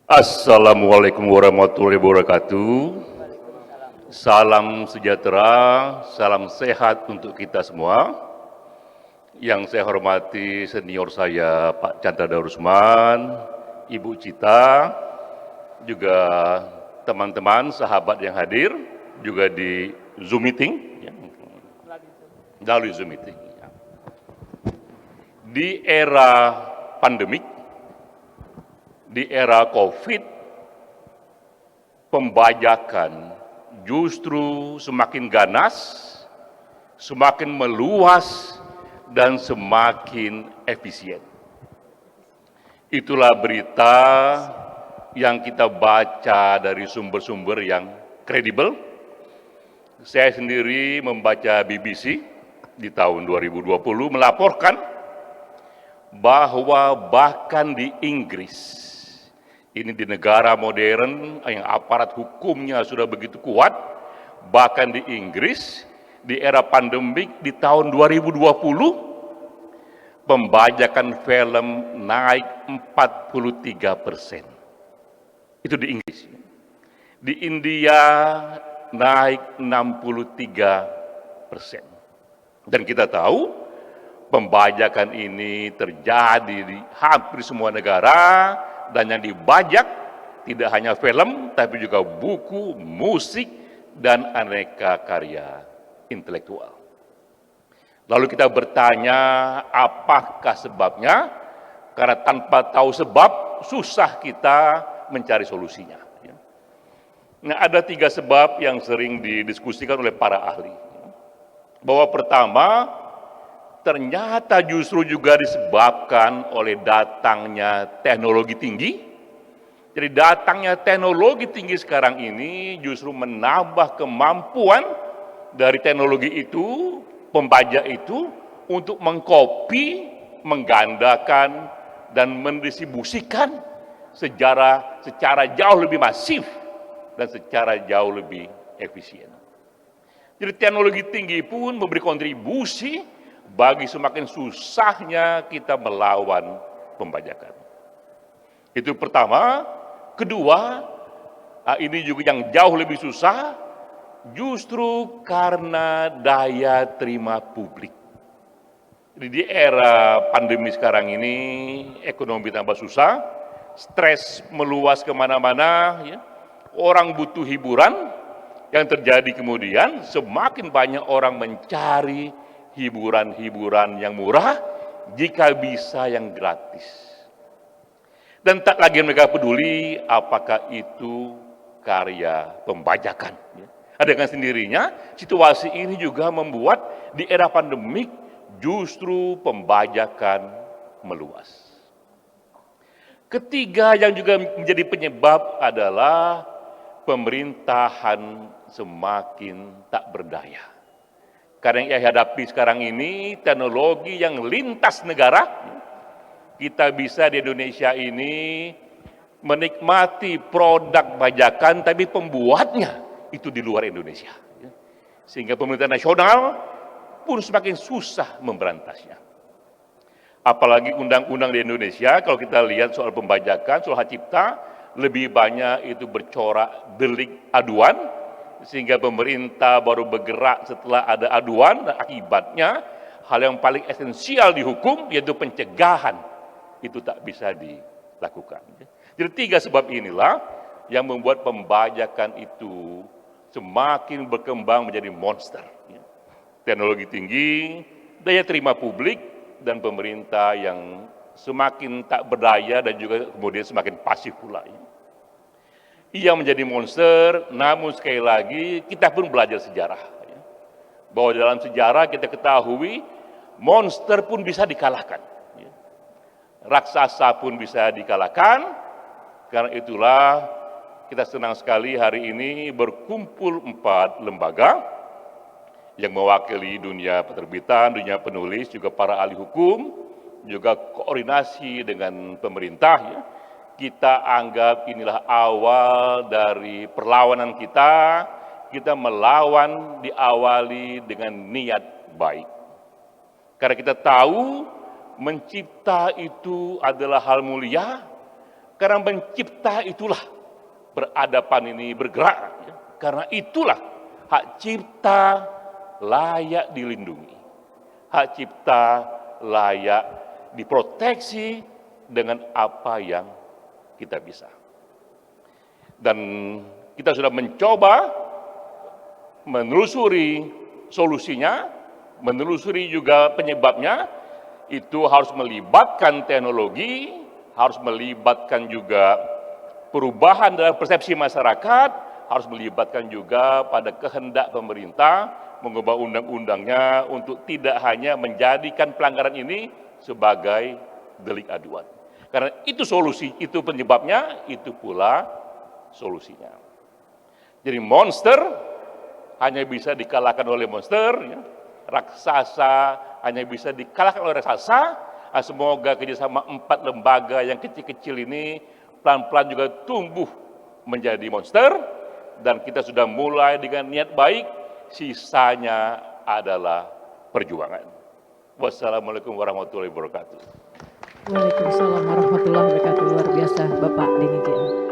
Assalamualaikum warahmatullahi wabarakatuh. Salam sejahtera, salam sehat untuk kita semua. Yang saya hormati senior saya Pak Chandra Darusman, Ibu Cita, juga teman-teman sahabat yang hadir, juga di Zoom meeting, melalui Zoom meeting. Di era pandemik, di era COVID, pembajakan justru semakin ganas, semakin meluas, dan semakin efisien. Itulah berita yang kita baca dari sumber-sumber yang kredibel. Saya sendiri membaca BBC di tahun 2020 melaporkan bahwa bahkan di Inggris, ini di negara modern yang aparat hukumnya sudah begitu kuat, bahkan di Inggris di era pandemik di tahun 2020 pembajakan film naik 43%. Itu di Inggris. Di India naik 63%. Dan kita tahu pembajakan ini terjadi di hampir semua negara, dan yang dibajak tidak hanya film, tapi juga buku, musik, dan aneka karya intelektual. Lalu kita bertanya, apakah sebabnya? Karena tanpa tahu sebab, susah kita mencari solusinya. Nah, ada 3 sebab yang sering didiskusikan oleh para ahli. Bahwa pertama, ternyata justru juga disebabkan oleh datangnya teknologi tinggi. Jadi datangnya teknologi tinggi sekarang ini justru menambah kemampuan dari teknologi itu, pembajak itu, untuk mengcopy, menggandakan, dan mendistribusikan secara jauh lebih masif dan secara jauh lebih efisien. Jadi teknologi tinggi pun memberi kontribusi bagi semakin susahnya kita melawan pembajakan. Itu pertama. Kedua, ini juga yang jauh lebih susah, justru karena daya terima publik. Jadi di era pandemi sekarang ini, ekonomi tambah susah, stres meluas kemana-mana, ya. Orang butuh hiburan, yang terjadi kemudian semakin banyak orang mencari hiburan-hiburan yang murah, jika bisa yang gratis. Dan tak lagi mereka peduli apakah itu karya pembajakan. Ada dengan sendirinya, situasi ini juga membuat di era pandemik justru pembajakan meluas. Ketiga yang juga menjadi penyebab adalah pemerintahan semakin tak berdaya. Karena yang hadapi sekarang ini teknologi yang lintas negara, kita bisa di Indonesia ini menikmati produk bajakan, tapi pembuatnya itu di luar Indonesia. Sehingga pemerintah nasional pun semakin susah memberantasnya. Apalagi undang-undang di Indonesia, kalau kita lihat soal pembajakan, soal hak cipta, lebih banyak itu bercorak delik aduan, sehingga pemerintah baru bergerak setelah ada aduan, dan akibatnya hal yang paling esensial di hukum, yaitu pencegahan, itu tak bisa dilakukan. Jadi 3 sebab inilah yang membuat pembajakan itu semakin berkembang menjadi monster. Teknologi tinggi, daya terima publik, dan pemerintah yang semakin tak berdaya dan juga kemudian semakin pasif pula. Ia menjadi monster, namun sekali lagi kita pun belajar sejarah. Bahwa dalam sejarah kita ketahui monster pun bisa dikalahkan. Raksasa pun bisa dikalahkan. Karena itulah kita senang sekali hari ini berkumpul 4 lembaga yang mewakili dunia penerbitan, dunia penulis, juga para ahli hukum, juga koordinasi dengan pemerintah. Kita anggap inilah awal dari perlawanan kita. Kita melawan diawali dengan niat baik. Karena kita tahu mencipta itu adalah hal mulia, Karena mencipta itulah peradaban ini bergerak. Ya. Karena itulah hak cipta layak dilindungi. Hak cipta layak diproteksi dengan apa yang kita bisa. Dan kita sudah mencoba menelusuri solusinya, menelusuri juga penyebabnya. Itu harus melibatkan teknologi, harus melibatkan juga perubahan dalam persepsi masyarakat, harus melibatkan juga pada kehendak pemerintah mengubah undang-undangnya untuk tidak hanya menjadikan pelanggaran ini sebagai delik aduan. Karena itu solusi, itu penyebabnya, itu pula solusinya. Jadi monster hanya bisa dikalahkan oleh monster, ya. Raksasa hanya bisa dikalahkan oleh raksasa. Semoga kerjasama 4 lembaga yang kecil-kecil ini pelan-pelan juga tumbuh menjadi monster, dan kita sudah mulai dengan niat baik, sisanya adalah perjuangan. Wassalamualaikum warahmatullahi wabarakatuh. Waalaikumsalam warahmatullahi wabarakatuh. Luar biasa Bapak Denny J.